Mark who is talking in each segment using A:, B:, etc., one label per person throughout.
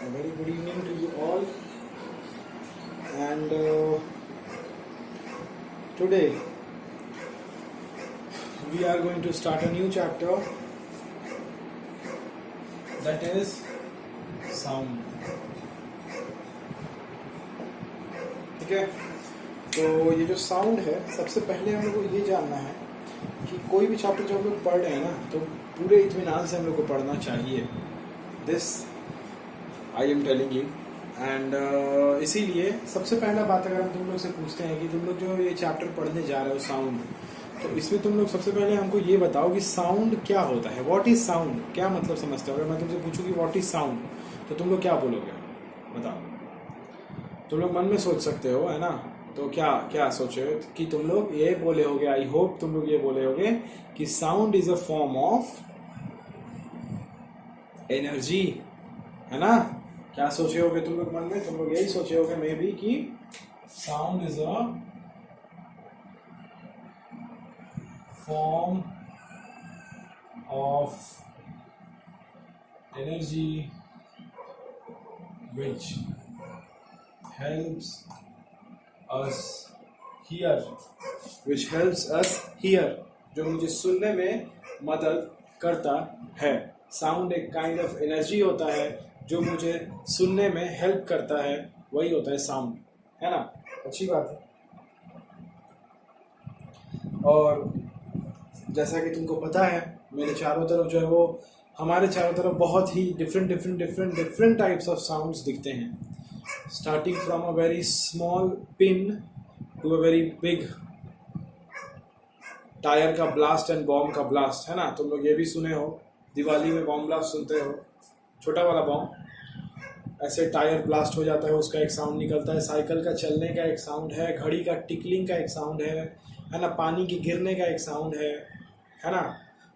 A: A very good evening to you all. And today we are going to start a new chapter, that is sound. ठीक है, तो ये जो sound है, सबसे पहले हम लोग को ये जानना है कि कोई भी चैप्टर जो हम लोग पढ़ रहे हैं ना, तो पूरे इत्मीनान से हम लोग को पढ़ना चाहिए. This I am telling you. And इसीलिए सबसे पहला बात अगर हम तुम लोग से पूछते हैं कि तुम लोग जो ये चैप्टर पढ़ने जा रहे हो साउंड, तो इसमें तुम लोग सबसे पहले हमको ये बताओ कि साउंड क्या होता है. व्हाट इज साउंड, क्या मतलब समझते हो. अगर मैं तुमसे पूछूं कि व्हाट इज साउंड, तो तुम लोग क्या बोलोगे, बताओ. तुम लोग मन में सोच सकते हो, है ना. तो क्या क्या सोचे कि तुम लोग ये बोले होगे, आई होप तुम लोग ये बोले होगे कि sound is a form of energy, है ना. क्या सोचे होगे तुम लोग मन में, तुम लोग यही सोचे होगे मे बी कि sound is a form of energy which helps us hear, जो मुझे सुनने में मदद करता है. साउंड एक काइंड ऑफ एनर्जी होता है जो मुझे सुनने में हेल्प करता है, वही होता है साउंड, है ना. अच्छी बात है. और जैसा कि तुमको पता है, मेरे चारों तरफ जो है वो, हमारे चारों तरफ बहुत ही डिफरेंट टाइप्स ऑफ साउंड्स दिखते हैं. Starting from a very small pin to a very big tyre का ब्लास्ट एंड बॉम्ब का ब्लास्ट, है ना. तुम लोग ये भी सुने हो, दिवाली में बॉम्ब ब्लास्ट सुनते हो, छोटा वाला बॉम्ब. ऐसे टायर ब्लास्ट हो जाता है, उसका एक साउंड निकलता है. साइकिल का चलने का एक साउंड है, घड़ी का टिकलिंग का एक साउंड है ना. पानी के गिरने का एक साउंड है ना.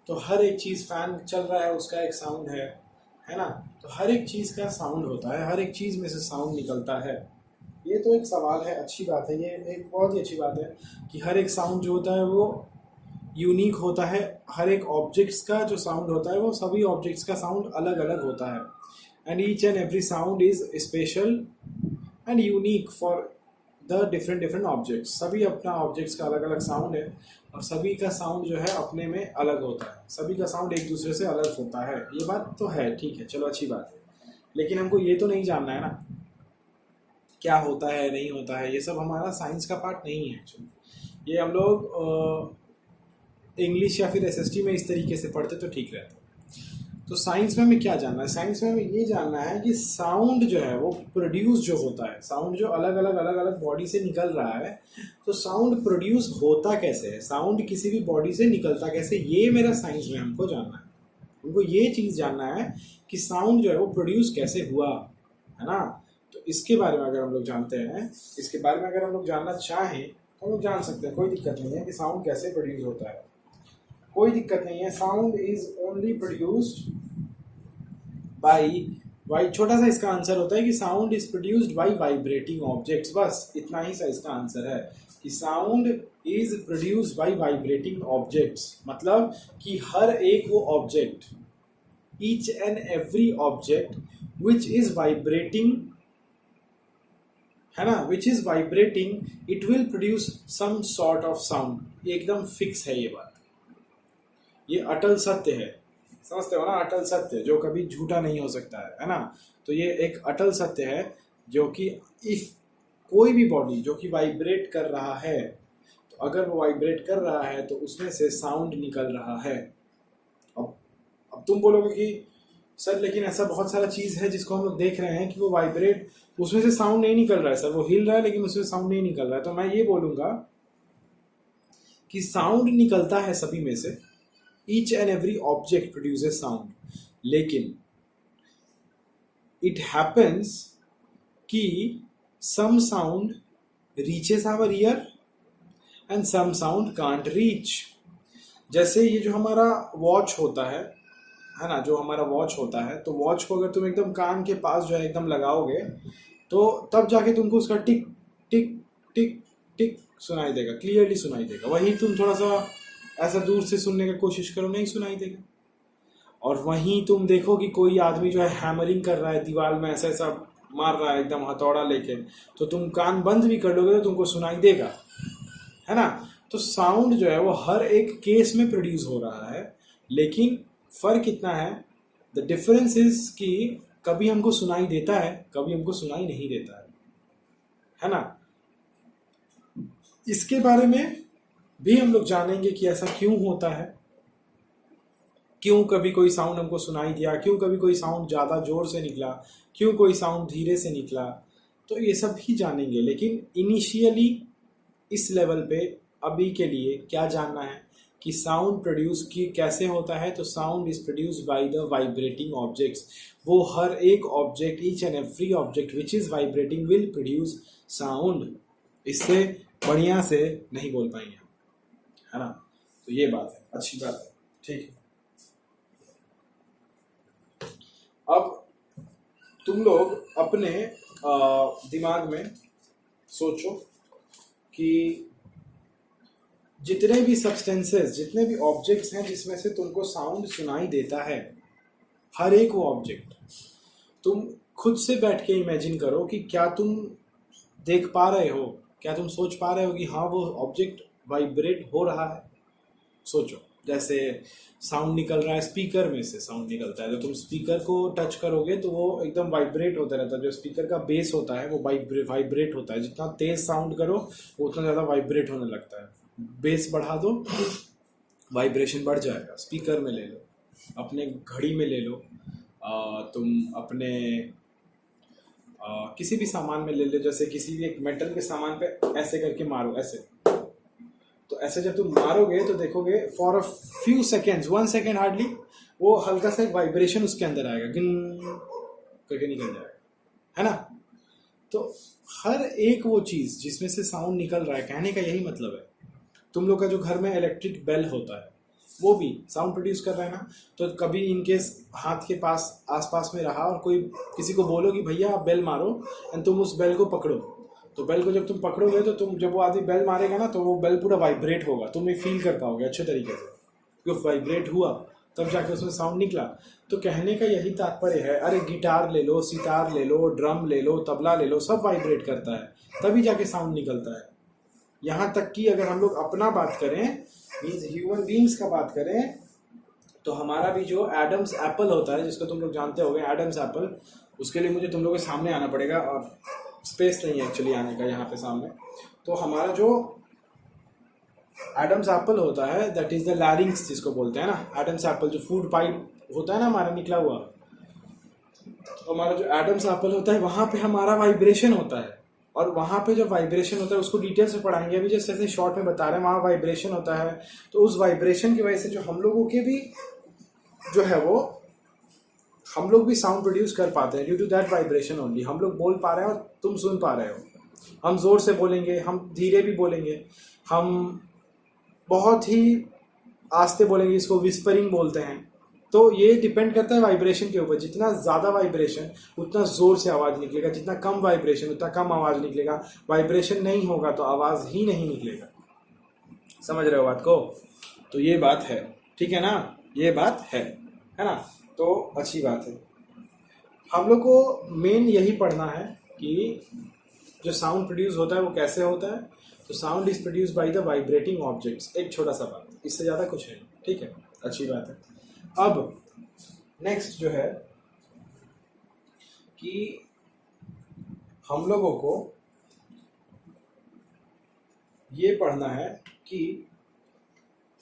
A: तो हर एक चीज़, फैन चल रहा है उसका एक साउंड है ना. तो हर एक चीज़ का साउंड होता है, हर एक चीज़ में से साउंड निकलता है. ये तो एक सवाल है, अच्छी बात है, ये एक बहुत ही अच्छी बात है कि हर एक साउंड जो होता है वो यूनिक होता है. हर एक ऑब्जेक्ट्स का जो साउंड होता है वो सभी ऑब्जेक्ट्स का साउंड अलग अलग होता है. And each and every sound is special and unique for the different objects. सभी अपना ऑब्जेक्ट्स का अलग अलग साउंड है, और सभी का साउंड जो है अपने में अलग होता है. सभी का साउंड एक दूसरे से अलग होता है. ये बात तो है, ठीक है, चलो अच्छी बात है. लेकिन हमको ये तो नहीं जानना है ना क्या होता है नहीं होता है. ये सब हमारा साइंस का पार्ट नहीं है एक्चुअली. ये हम लोग इंग्लिश या फिर एसएसटी में इस तरीके से पढ़ते तो ठीक रहता. तो साइंस में हमें क्या जानना है, साइंस में हमें ये जानना है कि साउंड जो है वो प्रोड्यूस जो होता है, साउंड जो अलग अलग बॉडी से निकल रहा है, तो साउंड प्रोड्यूस होता कैसे है, साउंड किसी भी बॉडी से निकलता कैसे, ये मेरा साइंस में हमको जानना है. हमको ये चीज़ जानना है कि साउंड जो है वो प्रोड्यूस कैसे हुआ, है ना. तो इसके बारे में अगर हम लोग जानते हैं, इसके बारे में अगर हम लोग जानना चाहें तो हम लोग जान सकते हैं. कोई दिक्कत नहीं है कि साउंड कैसे प्रोड्यूस होता है, कोई दिक्कत नहीं है. Sound is only produced by छोटा सा इसका आंसर होता है कि sound is produced by vibrating objects. बस इतना ही सा इसका आंसर है कि sound is produced by vibrating objects. मतलब कि हर एक वो object, each and every object which is vibrating, है ना, which is vibrating, it will produce some sort of sound. एकदम फिक्स है ये बात, ये अटल सत्य है. समझते हो ना, अटल सत्य जो कभी झूठा नहीं हो सकता है ना. तो ये एक अटल सत्य है जो कि इफ कोई भी बॉडी जो कि वाइब्रेट कर रहा है, तो अगर वो वाइब्रेट कर रहा है तो उसमें से साउंड निकल रहा है. अब तुम बोलोगे कि सर लेकिन ऐसा बहुत सारा चीज़ है जिसको हम लोग देख रहे हैं कि वो वाइब्रेट, उसमें से साउंड नहीं निकल रहा है. सर वो हिल रहा है लेकिन उसमें साउंड नहीं निकल रहा है. तो मैं ये बोलूँगा कि साउंड निकलता है सभी में से. Each and every object produces sound, लेकिन it happens कि some sound reaches our ear and some sound can't reach. जैसे ये जो हमारा वॉच होता है ना, जो हमारा वॉच होता है, तो वॉच को अगर तुम एकदम कान के पास जो है एकदम लगाओगे, तो तब जाके तुमको उसका टिक टिक टिक टिक सुनाई देगा, क्लियरली सुनाई देगा. वही तुम थोड़ा सा ऐसा दूर से सुनने की कोशिश करो, नहीं सुनाई देगा. और वहीं तुम देखो कि कोई आदमी जो है हैमरिंग कर रहा है दीवार में, ऐसा ऐसा मार रहा है एकदम हथौड़ा लेके, तो तुम कान बंद भी कर लोगे तो तुमको सुनाई देगा, है ना। तो साउंड जो है वो हर एक केस में प्रोड्यूस हो रहा है, लेकिन फर्क इतना है, द डिफरेंस इज कि कभी हमको सुनाई देता है, कभी हमको सुनाई नहीं देता है ना। इसके बारे में भी हम लोग जानेंगे कि ऐसा क्यों होता है, क्यों कभी कोई साउंड हमको सुनाई दिया, क्यों कभी कोई साउंड ज़्यादा जोर से निकला, क्यों कोई साउंड धीरे से निकला, तो ये सब भी जानेंगे। लेकिन इनिशियली इस लेवल पे अभी के लिए क्या जानना है कि साउंड प्रोड्यूस की कैसे होता है। तो sound is produce by the vibrating objects. वो हर एक object, each and every object which is vibrating will produce sound. इससे बढ़िया से नहीं बोल पाएंगे, है ना। तो ये बात है, अच्छी बात है, ठीक है। अब तुम लोग अपने दिमाग में सोचो कि जितने भी सब्सटेंसेस, जितने भी ऑब्जेक्ट्स हैं जिसमें से तुमको साउंड सुनाई देता है, हर एक वो ऑब्जेक्ट तुम खुद से बैठ के इमेजिन करो कि क्या तुम देख पा रहे हो, क्या तुम सोच पा रहे हो कि हाँ वो ऑब्जेक्ट वाइब्रेट हो रहा है। सोचो, जैसे साउंड निकल रहा है स्पीकर में से, साउंड निकलता है तो तुम स्पीकर को टच करोगे तो वो एकदम वाइब्रेट होता रहता है। जो स्पीकर का बेस होता है वो वाइब्रेट होता है, जितना तेज साउंड करो वो उतना ज़्यादा वाइब्रेट होने लगता है। बेस बढ़ा दो, वाइब्रेशन बढ़ जाएगा। स्पीकर में ले लो, अपने घड़ी में ले लो, तुम अपने किसी भी सामान में ले लो, जैसे किसी भी एक मेटल के सामान पे ऐसे करके मारो, ऐसे, तो ऐसे जब तुम मारोगे तो देखोगे for a few seconds, 1 second hardly, वो हल्का सा वाइब्रेशन उसके अंदर आएगा, गिन करके निकल जाएगा, है ना। तो हर एक वो चीज़ जिसमें से साउंड निकल रहा है, कहने का यही मतलब है। तुम लोग का जो घर में इलेक्ट्रिक बेल होता है वो भी साउंड प्रोड्यूस कर रहा है ना। तो कभी इनकेस हाथ के पास आसपास में रहा और कोई किसी को बोलो कि भैया आप बेल मारो, एंड तुम उस बेल को पकड़ो, तो बेल को जब तुम पकड़ोगे तो तुम, जब वो आदमी बेल मारेगा ना तो वो बेल पूरा वाइब्रेट होगा, तुम ये फील कर पाओगे अच्छे तरीके से कि वाइब्रेट हुआ, तब जाके उसमें साउंड निकला। तो कहने का यही तात्पर्य है। अरे गिटार ले लो, सितार ले लो, ड्रम ले लो, तबला ले लो, सब वाइब्रेट करता है, तभी जाके साउंड निकलता है। यहाँ तक कि अगर हम लोग अपना बात करें, मीन्स ह्यूमन बींग्स का बात करें, तो हमारा भी जो एडम्स एप्पल होता है, जिसको तुम लोग जानते होगे एडम्स एप्पल, उसके लिए मुझे तुम लोगों के सामने आना पड़ेगा और स्पेस नहीं है एक्चुअली आने का यहाँ पे सामने। तो हमारा जो एडम्स एप्पल होता है, दैट इज द लैरिंग्स जिसको बोलते हैं ना, एडम्स एप्पल जो फूड पाइप होता है ना हमारा निकला हुआ, तो हमारा जो एडम्स एप्पल होता है वहाँ पे हमारा वाइब्रेशन होता है। और वहाँ पे जो वाइब्रेशन होता है उसको डिटेल से पढ़ाएंगे, अभी जैसे ऐसे शॉर्ट में बता रहे हैं, वहाँ वाइब्रेशन होता है। तो उस वाइब्रेशन की वजह से जो हम लोगों के भी जो है वो, हम लोग भी साउंड प्रोड्यूस कर पाते हैं due to that vibration only. हम लोग बोल पा रहे हैं और तुम सुन पा रहे हो। हम जोर से बोलेंगे, हम धीरे भी बोलेंगे, हम बहुत ही आस्ते बोलेंगे, इसको विस्परिंग बोलते हैं। तो ये डिपेंड करता है वाइब्रेशन के ऊपर। जितना ज़्यादा वाइब्रेशन उतना ज़ोर से आवाज़ निकलेगा, जितना कम वाइब्रेशन उतना कम आवाज़ निकलेगा। वाइब्रेशन नहीं होगा तो आवाज़ ही नहीं निकलेगा। समझ रहे हो बात को? तो ये बात है, ठीक है ना, ये बात है ना। तो अच्छी बात है। हम लोग को मेन यही पढ़ना है कि जो साउंड प्रोड्यूस होता है वो कैसे होता है। तो sound is produce by the vibrating objects. एक छोटा सा बात, इससे ज़्यादा कुछ है, ठीक है, अच्छी बात है। अब नेक्स्ट जो है कि हम लोगों को ये पढ़ना है कि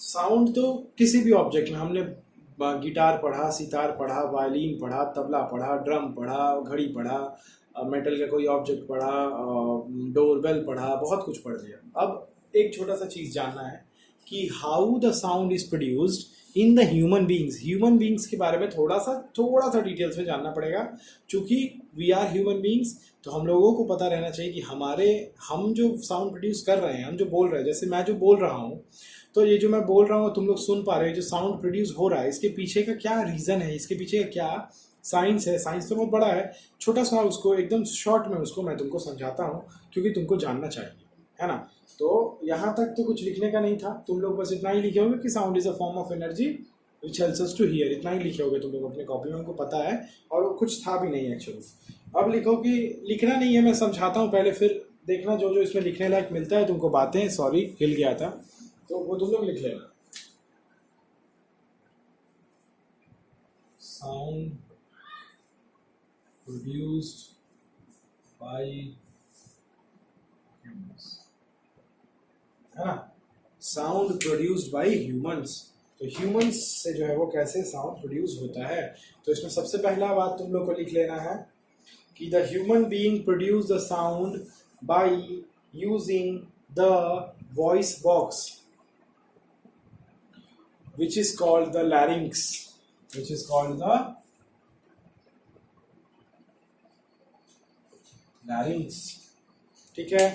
A: साउंड तो किसी भी ऑब्जेक्ट में, हमने गिटार पढ़ा, सितार पढ़ा, वायलिन पढ़ा, तबला पढ़ा, ड्रम पढ़ा, घड़ी पढ़ा, मेटल का कोई ऑब्जेक्ट पढ़ा, डोरबेल पढ़ा, बहुत कुछ पढ़ लिया। अब एक छोटा सा चीज़ जानना है कि how the sound is produced in the human beings. Human beings के बारे में थोड़ा सा डिटेल्स में जानना पड़ेगा। चूँकि वी आर ह्यूमन बींग्स, तो हम लोगों को पता रहना चाहिए कि हम जो साउंड प्रोड्यूस कर रहे हैं, हम जो बोल रहे हैं, जैसे मैं जो बोल रहा हूँ, तो ये जो मैं बोल रहा हूँ तुम लोग सुन पा रहे हो, जो साउंड प्रोड्यूस हो रहा है, इसके पीछे का क्या रीज़न है, इसके पीछे का क्या साइंस है। साइंस तो बहुत बड़ा है, छोटा सा उसको एकदम शॉर्ट में उसको मैं तुमको समझाता हूँ, क्योंकि तुमको जानना चाहिए, है ना। तो यहाँ तक तो कुछ लिखने का नहीं था, तुम लोग बस इतना ही लिखे होंगे कि sound is a form of energy which helps us to hear. इतना ही लिखे होगे तुम लोग अपने कॉपी में, हमको पता है, और वो कुछ था भी नहीं एक्चुअली। अब लिखो कि लिखना नहीं है, मैं समझाता हूँ पहले, फिर देखना जो जो इसमें लिखने लायक मिलता है तुमको बातें, सॉरी हिल गया था, तो वो तुम लोग लिख लेना। साउंड प्रोड्यूस्ड बाय ह्यूमंस, है ना, साउंड प्रोड्यूस्ड बाय ह्यूमंस। तो ह्यूमंस से जो है वो कैसे साउंड प्रोड्यूस होता है, तो इसमें सबसे पहला बात तुम लोग को लिख लेना है कि the human being produce the sound by using the voice box which is called the larynx, which is called the larynx। ठीक है,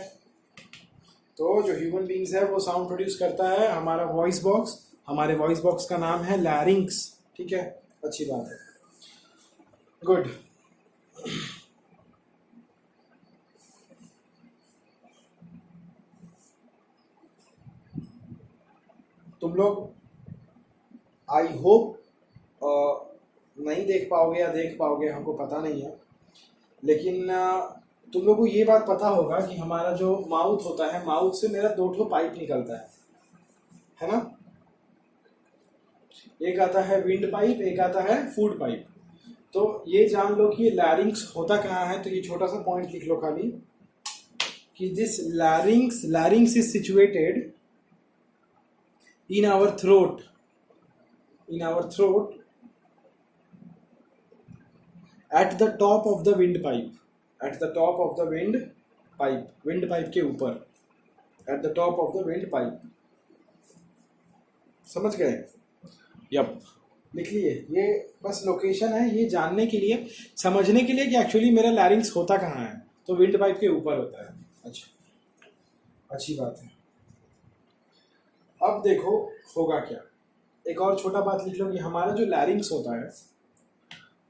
A: तो जो ह्यूमन बींग्स है वो साउंड प्रोड्यूस करता है हमारा वॉइस बॉक्स, हमारे वॉइस बॉक्स का नाम है लैरिंक्स। ठीक है, अच्छी बात है, गुड। तुम लोग आई होप नहीं देख पाओगे या देख पाओगे, हमको पता नहीं है, लेकिन तुम लोग को ये बात पता होगा कि हमारा जो माउथ होता है, माउथ से मेरा 2 पाइप निकलता है ना, एक आता है विंड पाइप, एक आता है फूड पाइप। तो ये जान लो कि ये लैरिंक्स होता कहाँ है, तो ये छोटा सा पॉइंट लिख लो खाली कि this larynx is situated in our throat at the top of the windpipe, windpipe के ऊपर, at the top of the windpipe। समझ गए? यप, लिख लिए। ये बस लोकेशन है, ये जानने के लिए, समझने के लिए कि एक्चुअली मेरा लैरिंक्स होता कहाँ है, तो विंड पाइप के ऊपर होता है। अच्छा, अच्छी बात है। अब देखो होगा क्या, एक और छोटा बात लिख लो कि हमारा जो लैरिंक्स होता है,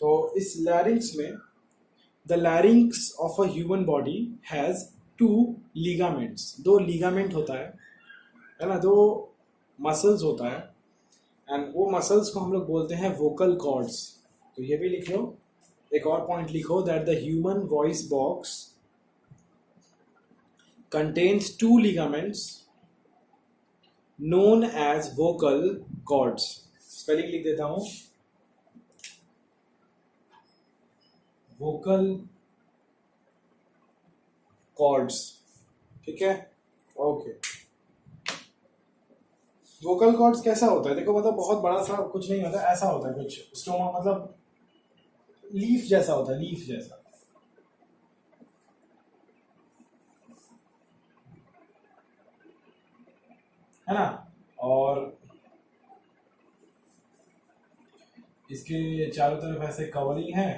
A: तो इस लैरिंक्स में the larynx of a human body has 2 ligaments, 2 ligament होता है ना, 2 मसल्स होता है, एंड वो मसल्स को हम लोग बोलते हैं वोकल कॉर्ड्स। तो ये भी लिख लो, एक और पॉइंट लिखो that the human voice box contains 2 ligaments known as vocal cords। Spelling लिख देता हूं, vocal cords। ठीक है, ओके। vocal cords कैसा होता है, देखो मतलब बहुत बड़ा सा कुछ नहीं होता, ऐसा होता है कुछ स्टोमा, मतलब लीफ जैसा होता है, लीफ जैसा, है ना, और इसके चारों तरफ ऐसे कवरिंग है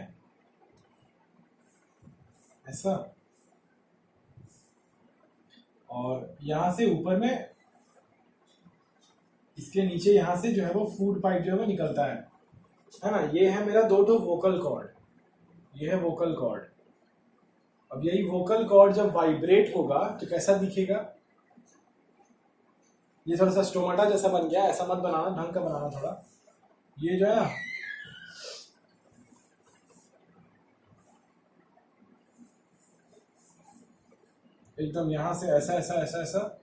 A: ऐसा, और यहां से ऊपर में इसके नीचे यहां से जो है वो फूड पाइप जो है वो निकलता है ना। ये है मेरा 2 वोकल कॉर्ड, ये है वोकल कॉर्ड। अब यही वोकल कॉर्ड जब वाइब्रेट होगा तो कैसा दिखेगा, ये थोड़ा सा स्टोमाटा जैसा बन गया, ऐसा मत बनाना, ढंग का बनाना थोड़ा। ये जो है ना, एकदम यहाँ से ऐसा ऐसा ऐसा ऐसा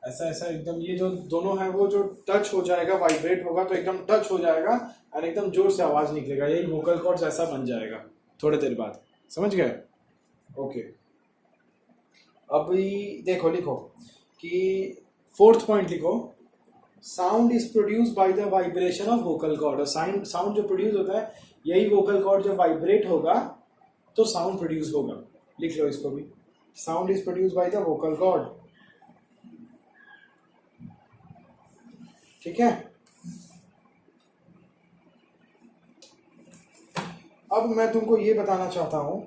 A: ऐसा ऐसा एकदम, ये जो दोनों है वो जो टच हो जाएगा, वाइब्रेट होगा तो एकदम टच हो जाएगा और एकदम जोर से आवाज निकलेगा, यही वोकल कॉर्ड्स ऐसा बन जाएगा थोड़ी देर बाद। समझ गए? ओके। अभी देखो, लिखो कि 4th पॉइंट लिखो, sound is produce by the vibration of vocal cord. और साउंड जो प्रोड्यूस होता है, यही वोकल कॉर्ड जब वाइब्रेट होगा तो साउंड प्रोड्यूस होगा। लिख लो इसको भी, sound is produce by the vocal cord. ठीक है, अब मैं तुमको ये बताना चाहता हूं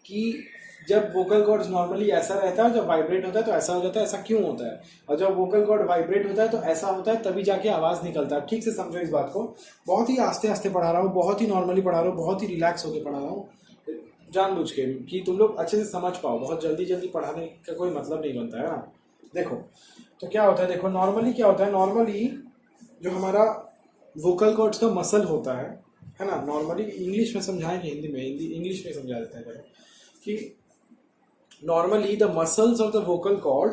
A: कि जब वोकल कॉर्ड्स नॉर्मली ऐसा रहता है, जब वाइब्रेट होता है तो ऐसा हो जाता है, ऐसा क्यों होता है, और जब वोकल कॉर्ड वाइब्रेट होता है तो ऐसा होता है, तभी जाके आवाज निकलता है। ठीक से समझो इस बात को, बहुत ही आस्ते आस्ते पढ़ा रहा हूँ, बहुत ही नॉर्मली पढ़ा रहा हूँ, बहुत ही रिलैक्स होकर पढ़ा रहा हूँ, जानबूझ के, कि तुम लोग अच्छे से समझ पाओ। बहुत जल्दी जल्दी पढ़ाने का कोई मतलब नहीं बनता है ना। देखो तो क्या होता है, देखो नॉर्मली क्या होता है, नॉर्मली जो हमारा वोकल कॉर्ड्स का मसल होता है ना। नॉर्मली इंग्लिश में समझाएंगे, हिंदी में, इंग्लिश में समझा देते हैं कि normally the muscles of the vocal cord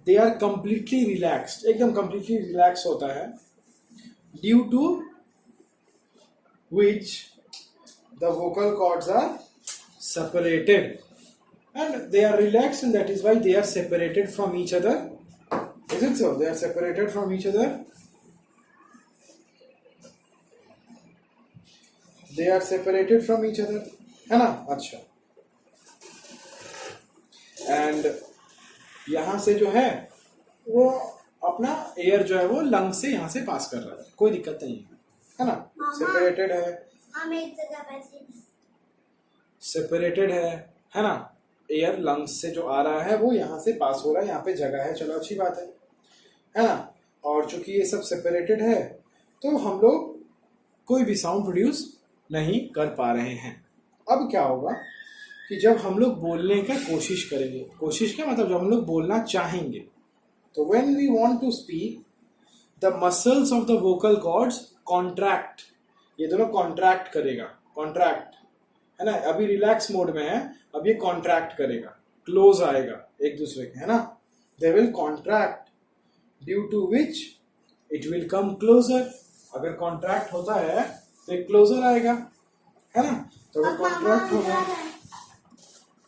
A: they are completely relaxed, एकदम कंप्लीटली रिलैक्स होता है, due to which the vocal cords are separated and they are relaxed, and that is why they are separated from each other. Is it so? They are separated from each other. They are separated from each other, है ना। अच्छा, and यहाँ से जो है वो अपना air जो है वो लंग से यहाँ से पास कर रहा है, कोई दिक्कत नहीं है ना। सेपरेटेड है, हम एक जगह पे सेपरेटेड है ना। एयर लंग्स से जो आ रहा है वो यहाँ से पास हो रहा है, यहाँ पे जगह है, चलो अच्छी बात है ना। और चूंकि ये सब सेपरेटेड है तो हम लोग कोई भी साउंड प्रोड्यूस नहीं कर पा रहे हैं। अब क्या होगा कि जब हम लोग बोलने का कोशिश करेंगे, कोशिश क्या मतलब जब हम लोग बोलना चाहेंगे, तो when we want to speak the muscles of the vocal cords contract, ये दोनों कॉन्ट्रैक्ट करेगा, कॉन्ट्रैक्ट है ना। अभी रिलैक्स मोड में है, अब ये कॉन्ट्रैक्ट करेगा, क्लोज आएगा एक दूसरे के, है ना। They will contract due to which it will come closer. अगर कॉन्ट्रैक्ट होता है तो एक क्लोजर आएगा, है ना। तो अगर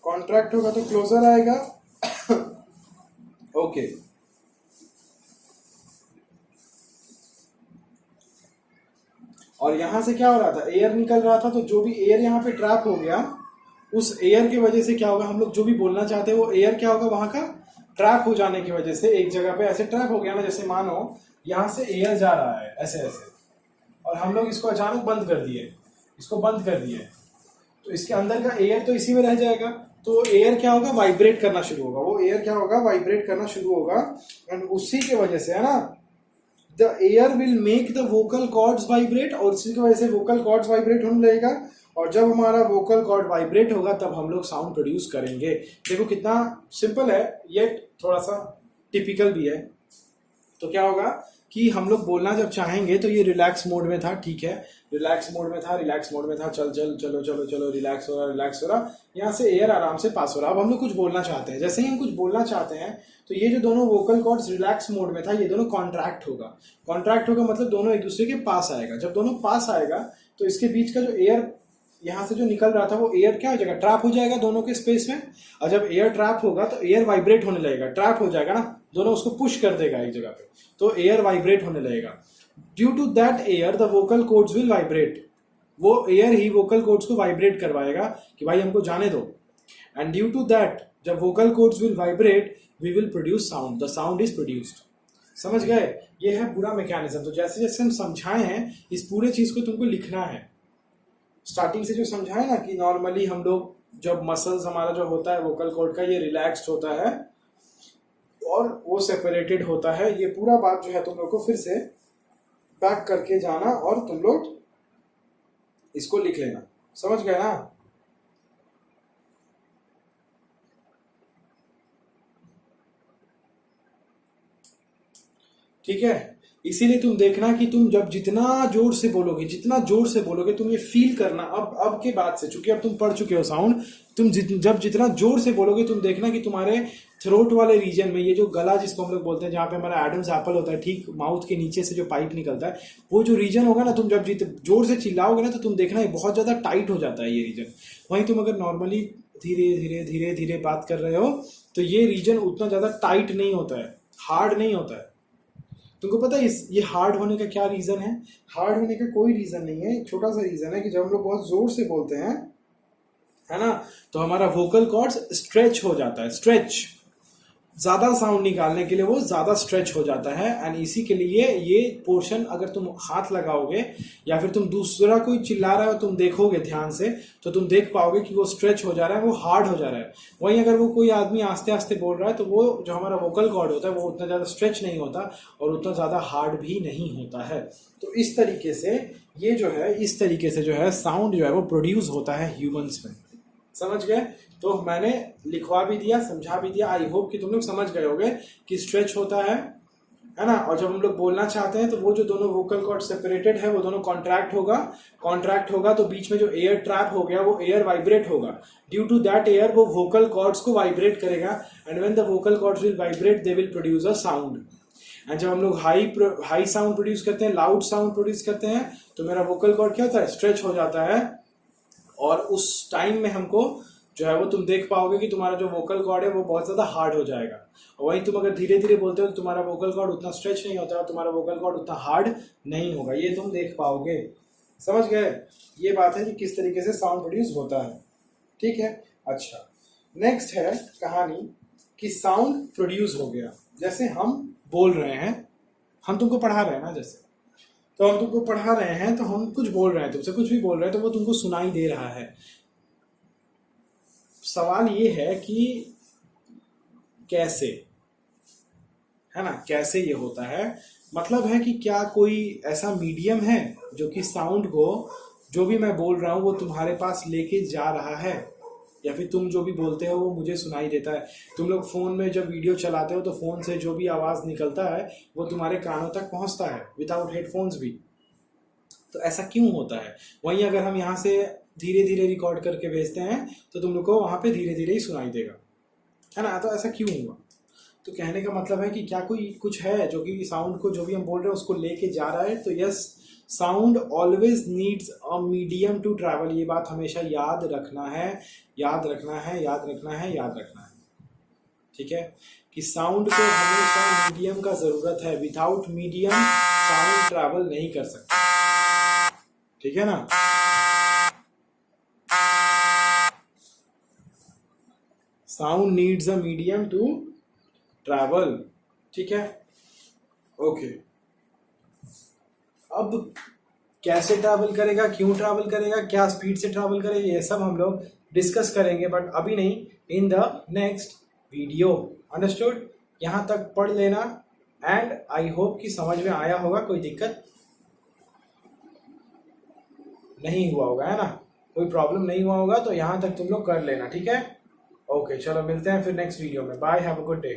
A: कॉन्ट्रैक्ट होगा तो क्लोजर आएगा। ओके और यहां से क्या हो रहा था, एयर निकल रहा था, तो जो भी एयर यहाँ पे ट्रैप हो गया उस एयर की वजह से क्या होगा, हम लोग जो भी बोलना चाहते हैं वो एयर क्या होगा, वहां का ट्रैप हो जाने की वजह से एक जगह पे ऐसे ट्रैप हो गया ना। जैसे मानो यहाँ से एयर जा रहा है ऐसे ऐसे, और हम लोग इसको अचानक बंद कर दिए, इसको बंद कर दिए, तो इसके अंदर का एयर तो इसी में रह जाएगा। तो एयर क्या होगा, वाइब्रेट करना शुरू होगा, वो एयर क्या होगा, वाइब्रेट करना शुरू होगा। एंड उसी के वजह से, है ना, the air will make the vocal chords vibrate, और इसी की वजह से वोकल कॉर्ड्स वाइब्रेट होने लगेगा। और जब हमारा वोकल कॉर्ड वाइब्रेट होगा तब हम लोग साउंड प्रोड्यूस करेंगे। देखो कितना सिंपल है, ये थोड़ा सा टिपिकल भी है। तो क्या होगा कि हम लोग बोलना जब चाहेंगे तो ये रिलैक्स मोड में था, ठीक है, रिलैक्स मोड में था, रिलैक्स मोड में था, चल चल चलो चलो चलो, रिलैक्स हो रहा, रिलैक्स हो रहा, यहाँ से एयर आराम से पास हो रहा। अब हम लोग कुछ बोलना चाहते हैं, जैसे ही हम कुछ बोलना चाहते हैं तो ये जो दोनों वोकल कॉर्ड्स रिलैक्स मोड में था ये दोनों कॉन्ट्रैक्ट होगा। कॉन्ट्रैक्ट होगा मतलब दोनों एक दूसरे के पास आएगा। जब दोनों पास आएगा तो इसके बीच का जो एयर यहाँ से जो निकल रहा था वो एयर क्या हो जाएगा, ट्रैप हो जाएगा दोनों के स्पेस में। और जब एयर ट्रैप होगा तो एयर वाइब्रेट होने लगेगा, ट्रैप हो जाएगा ना, दोनों उसको पुश कर देगा एक जगह पे, तो एयर वाइब्रेट होने लगेगा। Due to that air the vocal cords will vibrate, वो एयर ही वोकल कॉर्ड्स को वाइब्रेट करवाएगा कि भाई हमको जाने दो। एंड ड्यू टू दैट जब vocal cords will vibrate we will produce sound, the sound is produced. समझ गए, ये है पूरा मैकेनिज्म। तो जैसे जैसे हम समझाए हैं इस पूरे चीज को तुमको लिखना है। स्टार्टिंग से जो समझाए ना कि नॉर्मली हम लोग जब मसल्स हमारा जो होता है वोकल कॉर्ड का ये रिलैक्स्ड होता है और वो सेपरेटेड होता है, ये पूरा बात जो है तुम लोग को फिर से बैक करके जाना और तुम लोग इसको लिख लेना। समझ गए ना। ठीक है, इसीलिए तुम देखना कि तुम जब जितना जोर से बोलोगे, जितना जोर से बोलोगे तुम ये फील करना। अब के बाद से चूंकि अब तुम पढ़ चुके हो साउंड, तुम जब जितना जोर से बोलोगे तुम देखना कि तुम्हारे थ्रोट वाले रीजन में, ये जो गला जिसको हम लोग बोलते हैं, जहाँ पे हमारा एडम्स एप्पल होता है, ठीक माउथ के नीचे से जो पाइप निकलता है, वो जो रीजन होगा ना, तुम जब जोर से चिल्लाओगे ना तो तुम देखना ये बहुत ज्यादा टाइट हो जाता है ये रीजन। वहीं तुम अगर नॉर्मली धीरे धीरे धीरे धीरे बात कर रहे हो तो ये रीजन उतना ज्यादा टाइट नहीं होता है, हार्ड नहीं होता है। तुमको पता है ये हार्ड होने का क्या रीजन है? हार्ड होने का कोई रीजन नहीं है, एक छोटा सा रीजन है कि जब हम लोग बहुत जोर से बोलते हैं, है ना, तो हमारा वोकल कॉर्ड्स स्ट्रेच हो जाता है। स्ट्रेच, ज्यादा साउंड निकालने के लिए वो ज्यादा स्ट्रेच हो जाता है। एंड इसी के लिए ये पोर्शन अगर तुम हाथ लगाओगे या फिर तुम दूसरा कोई चिल्ला रहा है और तुम देखोगे ध्यान से तो तुम देख पाओगे कि वो स्ट्रेच हो जा रहा है, वो हार्ड हो जा रहा है। वहीं अगर वो कोई आदमी आस्ते आस्ते बोल रहा है तो वो जो हमारा वोकल कॉर्ड होता है वो उतना ज्यादा स्ट्रेच नहीं होता और उतना ज्यादा हार्ड भी नहीं होता है। तो इस तरीके से ये जो है, इस तरीके से जो है साउंड जो है वो प्रोड्यूस होता है ह्यूमंस में। समझ गए? तो मैंने लिखवा भी दिया, समझा भी दिया। आई होप कि तुम लोग समझ गए होगे कि स्ट्रेच होता है है ना। और जब हम लोग बोलना चाहते हैं तो वो जो दोनों वोकल कॉर्ड सेपरेटेड है वो दोनों कॉन्ट्रैक्ट होगा तो बीच में जो एयर ट्रैप हो गया वो एयर वाइब्रेट होगा। ड्यू टू दैट एयर वो वोकल कॉर्ड्स को वाइब्रेट करेगा and when the vocal cords will vibrate they will produce a sound. And जब हम लोग हाई साउंड प्रोड्यूस करते हैं, लाउड साउंड प्रोड्यूस करते हैं, तो मेरा वोकल कॉर्ड क्या होता है, स्ट्रेच हो जाता है। और उस टाइम में हमको जो है वो तुम देख पाओगे कि तुम्हारा जो वोकल कॉर्ड है वो बहुत ज्यादा हार्ड हो जाएगा। और वहीं तुम अगर धीरे धीरे बोलते हो तो तुम्हारा वोकल कॉर्ड उतना स्ट्रेच नहीं होता और तुम्हारा वोकल कॉर्ड उतना हार्ड नहीं होगा, ये तुम देख पाओगे। समझ गए, ये बात है कि किस तरीके से साउंड प्रोड्यूस होता है। ठीक है, अच्छा नेक्स्ट है कहानी कि साउंड प्रोड्यूस हो गया। जैसे हम बोल रहे हैं, हम तुमको पढ़ा रहे हैं ना, जैसे तो हम तुमको पढ़ा रहे हैं तो हम कुछ बोल रहे हैं, तुमसे कुछ भी बोल रहे हैं तो वो तुमको सुनाई दे रहा है। सवाल ये है कि कैसे, है ना, कैसे ये होता है। मतलब है कि क्या कोई ऐसा मीडियम है जो कि साउंड को, जो भी मैं बोल रहा हूं वो तुम्हारे पास लेके जा रहा है, या फिर तुम जो भी बोलते हो वो मुझे सुनाई देता है। तुम लोग फोन में जब वीडियो चलाते हो तो फोन से जो भी आवाज निकलता है वो तुम्हारे कानों तक पहुंचता है विदाउट हेडफोन्स भी। तो ऐसा क्यों होता है? वहीं अगर हम यहाँ से धीरे धीरे रिकॉर्ड करके भेजते हैं तो तुम लोग को वहां पे धीरे धीरे ही सुनाई देगा, है ना। तो ऐसा क्यों हुआ? तो कहने का मतलब है कि क्या कोई कुछ है जो कि साउंड को, जो भी हम बोल रहे हैं उसको लेके जा रहा है। तो yes, sound always needs a medium to travel. ये बात हमेशा याद रखना है, याद रखना है, याद रखना है, याद रखना है। ठीक है, कि साउंड को हमेशा मीडियम का जरूरत है। विदाउट मीडियम साउंड ट्रैवल नहीं कर सकता। ठीक है ना। Sound needs a medium to travel. ठीक है, ओके। अब कैसे ट्रैवल करेगा, क्यों ट्रैवल करेगा, क्या स्पीड से ट्रैवल करेगा, ये सब हम लोग डिस्कस करेंगे, बट अभी नहीं, in the next video. Understood? यहां तक पढ़ लेना एंड आई होप कि समझ में आया होगा, कोई दिक्कत नहीं हुआ होगा, है ना, कोई प्रॉब्लम नहीं हुआ होगा। तो यहां तक तुम लोग कर लेना, ठीक है। ओके, चलो मिलते हैं फिर नेक्स्ट वीडियो में। Bye, have a good day.